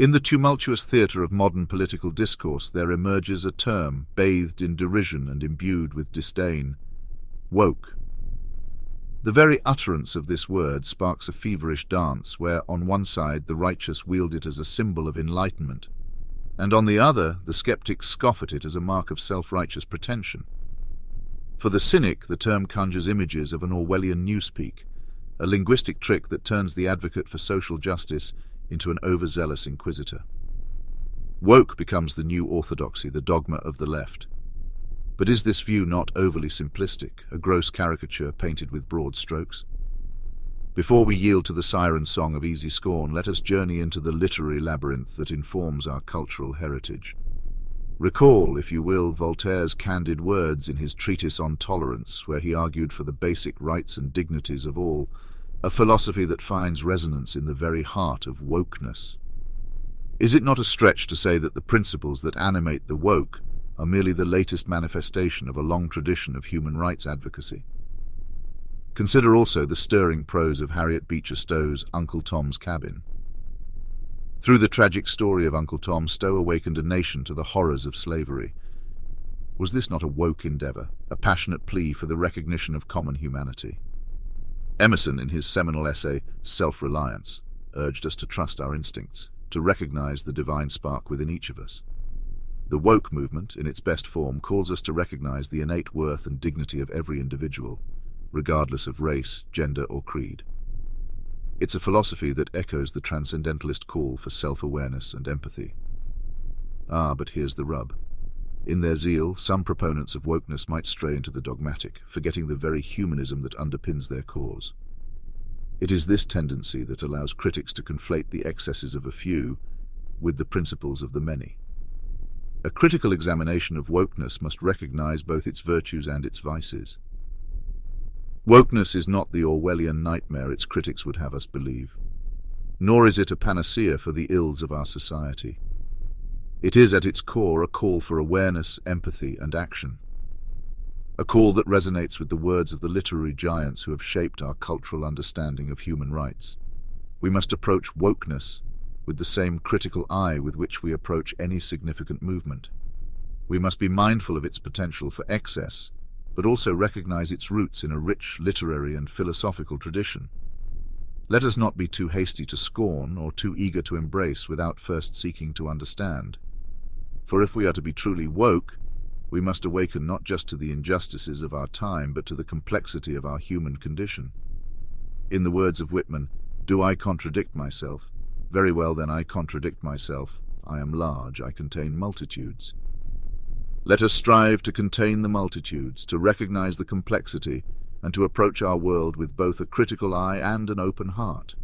In the tumultuous theatre of modern political discourse there emerges a term bathed in derision and imbued with disdain: woke. The very utterance of this word sparks a feverish dance where, on one side, the righteous wield it as a symbol of enlightenment, and on the other, the skeptics scoff at it as a mark of self-righteous pretension. For the cynic, the term conjures images of an Orwellian newspeak, a linguistic trick that turns the advocate for social justice into an overzealous inquisitor. Woke becomes the new orthodoxy, the dogma of the left. But is this view not overly simplistic, a gross caricature painted with broad strokes? Before we yield to the siren song of easy scorn, let us journey into the literary labyrinth that informs our cultural heritage. Recall, if you will, Voltaire's candid words in his treatise on tolerance, where he argued for the basic rights and dignities of all, a philosophy that finds resonance in the very heart of wokeness. Is it not a stretch to say that the principles that animate the woke are merely the latest manifestation of a long tradition of human rights advocacy? Consider also the stirring prose of Harriet Beecher Stowe's Uncle Tom's Cabin. Through the tragic story of Uncle Tom, Stowe awakened a nation to the horrors of slavery. Was this not a woke endeavor, a passionate plea for the recognition of common humanity? Emerson, in his seminal essay, Self-Reliance, urged us to trust our instincts, to recognize the divine spark within each of us. The woke movement, in its best form, calls us to recognize the innate worth and dignity of every individual, regardless of race, gender, or creed. It's a philosophy that echoes the transcendentalist call for self-awareness and empathy. But here's the rub. In their zeal, some proponents of wokeness might stray into the dogmatic, forgetting the very humanism that underpins their cause. It is this tendency that allows critics to conflate the excesses of a few with the principles of the many. A critical examination of wokeness must recognize both its virtues and its vices. Wokeness is not the Orwellian nightmare its critics would have us believe, nor is it a panacea for the ills of our society. It is at its core a call for awareness, empathy, and action. A call that resonates with the words of the literary giants who have shaped our cultural understanding of human rights. We must approach wokeness with the same critical eye with which we approach any significant movement. We must be mindful of its potential for excess, but also recognize its roots in a rich literary and philosophical tradition. Let us not be too hasty to scorn or too eager to embrace without first seeking to understand. For if we are to be truly woke, we must awaken not just to the injustices of our time, but to the complexity of our human condition. In the words of Whitman, "Do I contradict myself? Very well, then I contradict myself. I am large, I contain multitudes." Let us strive to contain the multitudes, to recognize the complexity, and to approach our world with both a critical eye and an open heart.